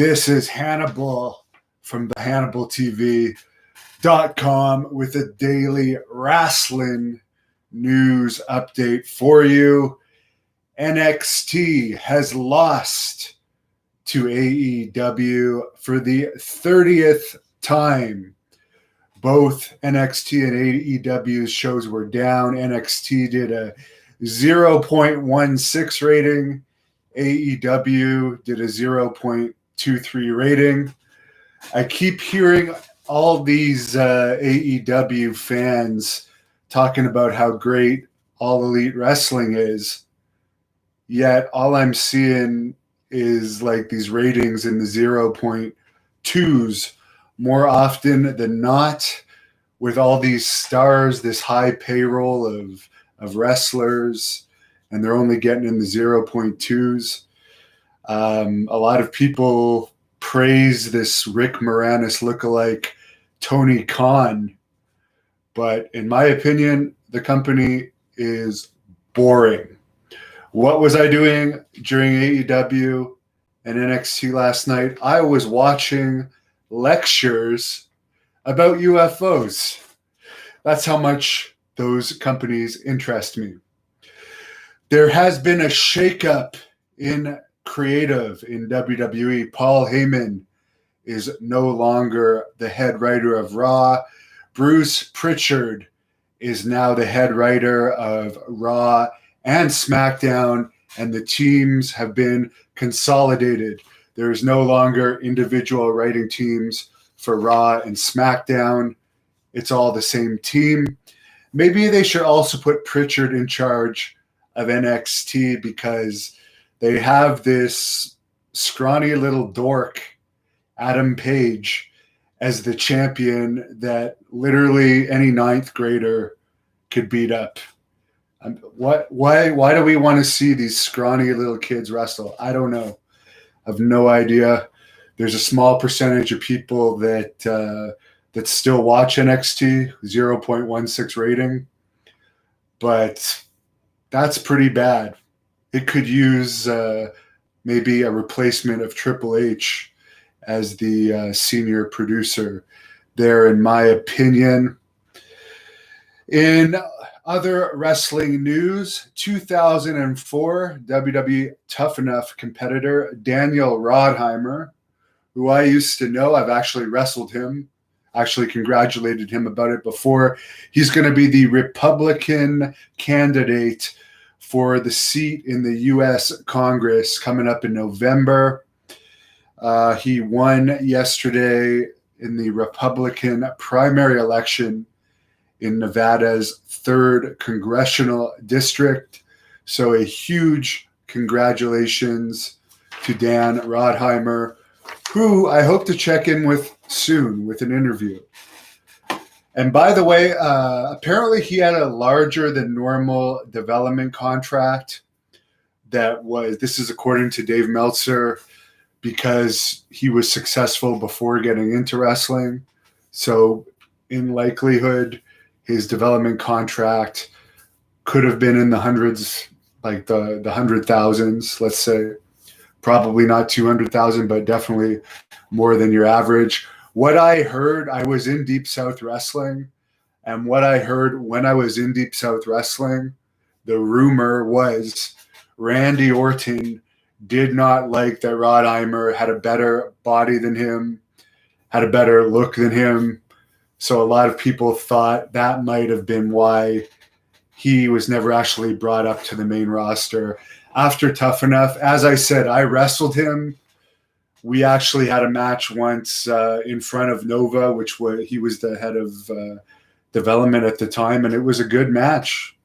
This is Hannibal from the Hannibal TV.com with a daily wrestling news update for you. NXT has lost to AEW for the 30th time. Both NXT and AEW shows were down. NXT did a 0.16 rating. AEW did a 0.23 rating. I keep hearing all these AEW fans talking about how great All Elite Wrestling is, yet all I'm seeing is like these ratings in the 0.2s more often than not, with all these stars, this high payroll of wrestlers, and they're only getting in the 0.2s. A lot of people praise this Rick Moranis lookalike Tony Khan, but in my opinion, the company is boring. What was I doing during AEW and NXT last night? I was watching lectures about UFOs. That's how much those companies interest me. There has been a shakeup in creative in WWE. Paul Heyman is no longer the head writer of Raw. Bruce Prichard is now the head writer of Raw and SmackDown, and the teams have been consolidated. There is no longer individual writing teams for Raw and SmackDown. It's all the same team. Maybe they should also put Prichard in charge of NXT, because they have this scrawny little dork, Adam Page, as the champion that literally any ninth grader could beat up. Why do we want to see these scrawny little kids wrestle? I don't know. I have no idea. There's a small percentage of people that still watch NXT, 0.16 rating, but that's pretty bad. It could use maybe a replacement of Triple H as the senior producer there, in my opinion. In other wrestling news, 2004 WWE Tough Enough competitor Daniel Rodimer, who I used to know, I've actually wrestled him, actually congratulated him about it before. He's going to be the Republican candidate for the seat in the U.S. Congress coming up in November. He won yesterday in the Republican primary election in Nevada's 3rd congressional district. So a huge congratulations to Dan Rodimer, who I hope to check in with soon with an interview. And by the way, apparently he had a larger than normal development contract this is according to Dave Meltzer, because he was successful before getting into wrestling. So in likelihood, his development contract could have been in the hundreds, like the 100,000s, let's say. Probably not 200,000, but definitely more than your average. What I heard, I was in Deep South Wrestling, and what I heard when I was in Deep South Wrestling, the rumor was Randy Orton did not like that Rodimer had a better body than him, had a better look than him. So a lot of people thought that might have been why he was never actually brought up to the main roster after Tough Enough. As I said, I wrestled him. We actually had a match once in front of Nova, he was the head of development at the time, and it was a good match.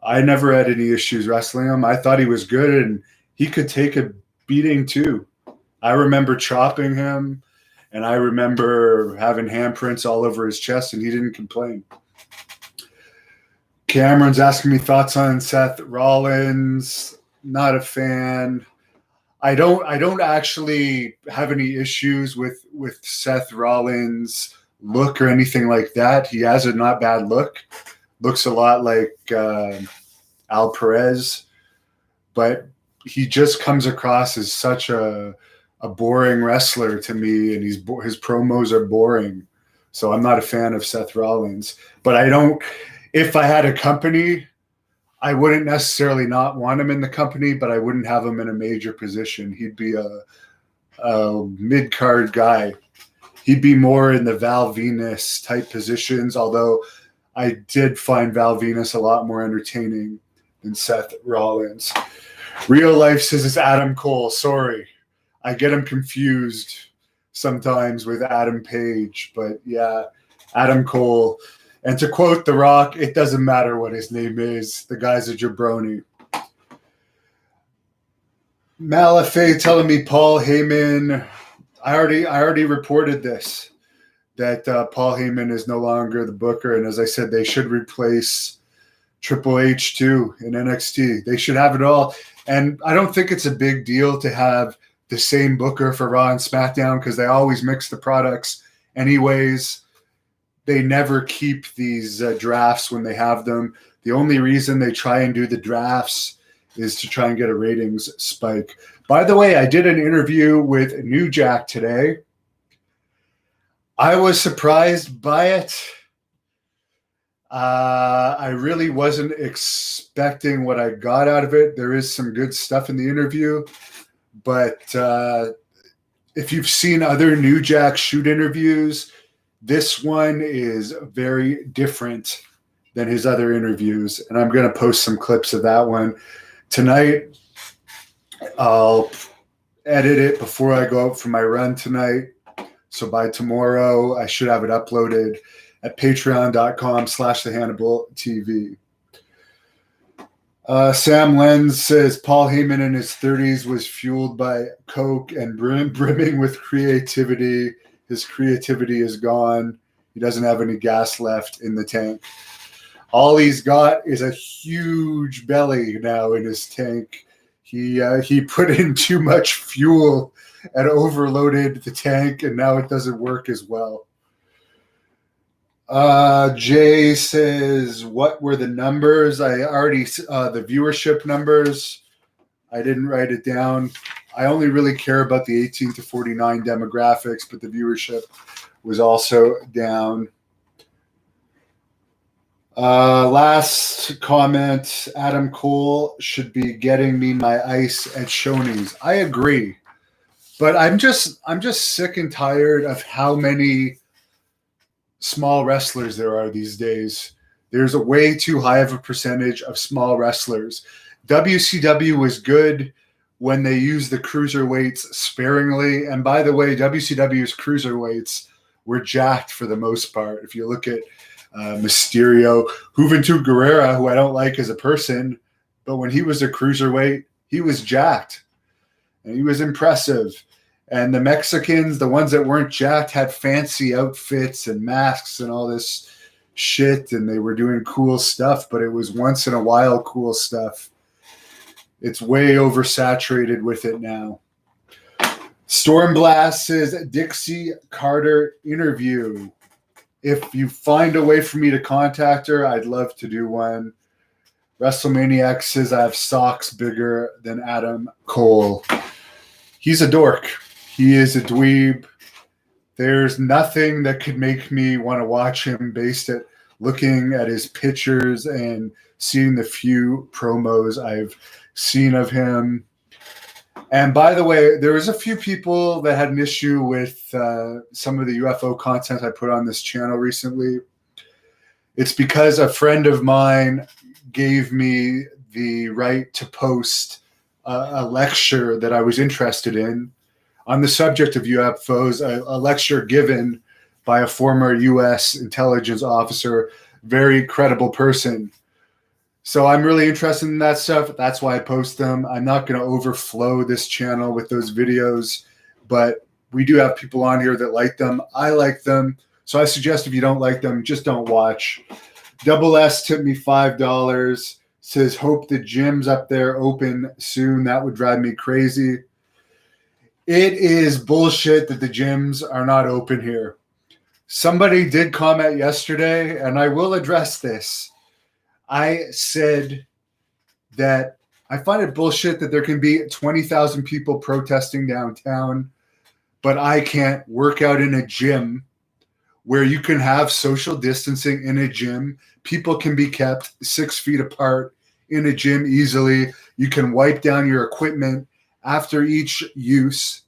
I never had any issues wrestling him. I thought he was good, and he could take a beating too. I remember chopping him, and I remember having handprints all over his chest, and he didn't complain. Cameron's asking me thoughts on Seth Rollins. Not a fan. I don't actually have any issues with Seth Rollins' look or anything like that. He has a not bad look. Looks a lot like Al Perez, but he just comes across as such a a boring wrestler to me, and his promos are boring. So I'm not a fan of Seth Rollins. But if I had a company, I wouldn't necessarily not want him in the company, but I wouldn't have him in a major position. He'd be a mid-card guy. He'd be more in the Val Venus type positions, although I did find Val Venus a lot more entertaining than Seth Rollins. Real Life says it's Adam Cole. Sorry. I get him confused sometimes with Adam Page, but yeah, Adam Cole. And to quote The Rock, it doesn't matter what his name is. The guy's a jabroni. Malafay telling me Paul Heyman. I already reported this, that Paul Heyman is no longer the booker, and as I said, they should replace Triple H too in NXT. They should have it all, and I don't think it's a big deal to have the same booker for Raw and SmackDown because they always mix the products anyways. They never keep these drafts when they have them. The only reason they try and do the drafts is to try and get a ratings spike. By the way, I did an interview with New Jack today. I was surprised by it. I really wasn't expecting what I got out of it. There is some good stuff in the interview, but if you've seen other New Jack shoot interviews, this one is very different than his other interviews, and I'm going to post some clips of that one tonight. I'll edit it before I go out for my run tonight. So by tomorrow, I should have it uploaded at patreon.com/the Hannibal TV. Sam Lenz says Paul Heyman in his 30s was fueled by coke and brimming with creativity. His creativity is gone. He doesn't have any gas left in the tank. All he's got is a huge belly now in his tank. He put in too much fuel and overloaded the tank, and now it doesn't work as well. Jay says, what were the numbers? I already, the viewership numbers, I didn't write it down. I only really care about the 18 to 49 demographics, but the viewership was also down. Last comment, Adam Cole should be getting me my ice at Shoney's. I agree. But I'm just sick and tired of how many small wrestlers there are these days. There's a way too high of a percentage of small wrestlers. WCW was good when they used the cruiserweights sparingly. And by the way, WCW's cruiserweights were jacked for the most part. If you look at Mysterio, Juventud Guerrera, who I don't like as a person, but when he was a cruiserweight, he was jacked and he was impressive. And the Mexicans, the ones that weren't jacked, had fancy outfits and masks and all this shit, and they were doing cool stuff, but it was once in a while cool stuff. It's way oversaturated with it now. Stormblast says Dixie Carter interview. If you find a way for me to contact her, I'd love to do one. WrestleManiac says I have socks bigger than Adam Cole. He's a dork. He is a dweeb. There's nothing that could make me want to watch him based at looking at his pictures and seeing the few promos I've seen of him. And by the way, there was a few people that had an issue with some of the UFO content I put on this channel recently. It's because a friend of mine gave me the right to post a lecture that I was interested in on the subject of UFOs, a lecture given by a former U.S. intelligence officer, very credible person. So I'm really interested in that stuff. That's why I post them. I'm not going to overflow this channel with those videos, but we do have people on here that like them. I like them. So I suggest if you don't like them, just don't watch. Double S tipped me $5. Says, hope the gym's up there open soon. That would drive me crazy. It is bullshit that the gyms are not open here. Somebody did comment yesterday, and I will address this. I said that I find it bullshit that there can be 20,000 people protesting downtown, but I can't work out in a gym where you can have social distancing in a gym. People can be kept 6 feet apart in a gym easily. You can wipe down your equipment after each use.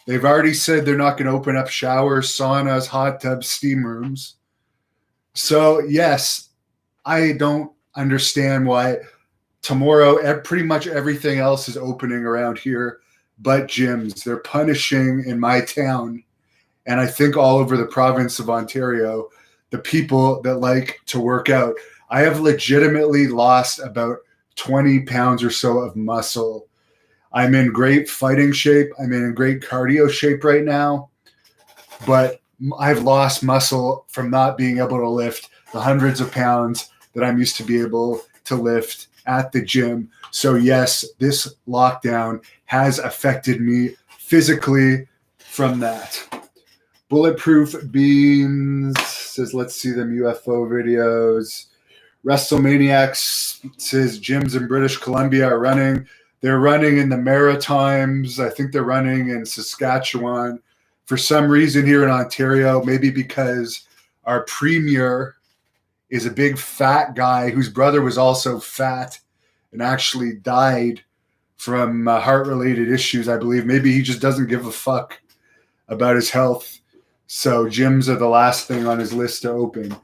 They've already said they're not going to open up showers, saunas, hot tubs, steam rooms. So, yes, I don't understand why tomorrow pretty much everything else is opening around here but gyms. They're punishing in my town, and I think all over the province of Ontario, the people that like to work out. I have legitimately lost about 20 pounds or so of muscle. I'm in great fighting shape. I'm in great cardio shape right now, but I've lost muscle from not being able to lift the hundreds of pounds that I'm used to be able to lift at the gym. So yes, this lockdown has affected me physically from that. Bulletproof Beans says, let's see them UFO videos. WrestleManiacs says gyms in British Columbia are running. They're running in the Maritimes. I think they're running in Saskatchewan. For some reason here in Ontario, maybe because our premier is a big fat guy whose brother was also fat and actually died from heart-related issues, I believe. Maybe he just doesn't give a fuck about his health. So gyms are the last thing on his list to open.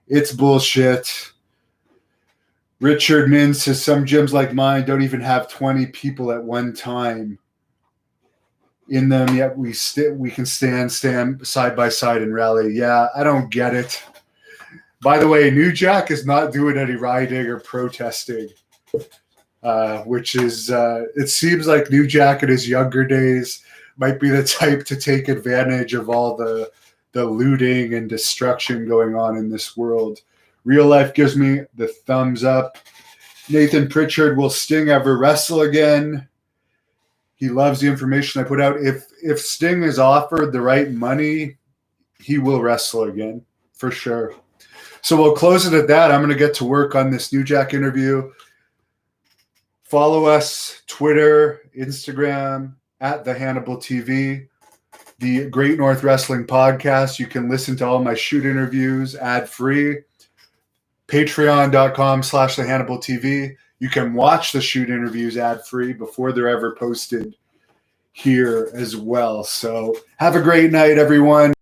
It's bullshit. Richard Min says some gyms like mine don't even have 20 people at one time in them, yet we can stand side by side and rally. Yeah, I don't get it. By the way, New Jack is not doing any rioting or protesting, which is, it seems like New Jack in his younger days might be the type to take advantage of all the looting and destruction going on in this world. Real life gives me the thumbs up. Nathan Prichard, will Sting ever wrestle again? He loves the information I put out. If Sting is offered the right money, he will wrestle again, for sure. So we'll close it at that. I'm going to get to work on this New Jack interview. Follow us, Twitter, Instagram, at the Hannibal TV, the Great North Wrestling Podcast. You can listen to all my shoot interviews ad-free. Patreon.com/the Hannibal TV. You can watch the shoot interviews ad-free before they're ever posted here as well. So have a great night, everyone.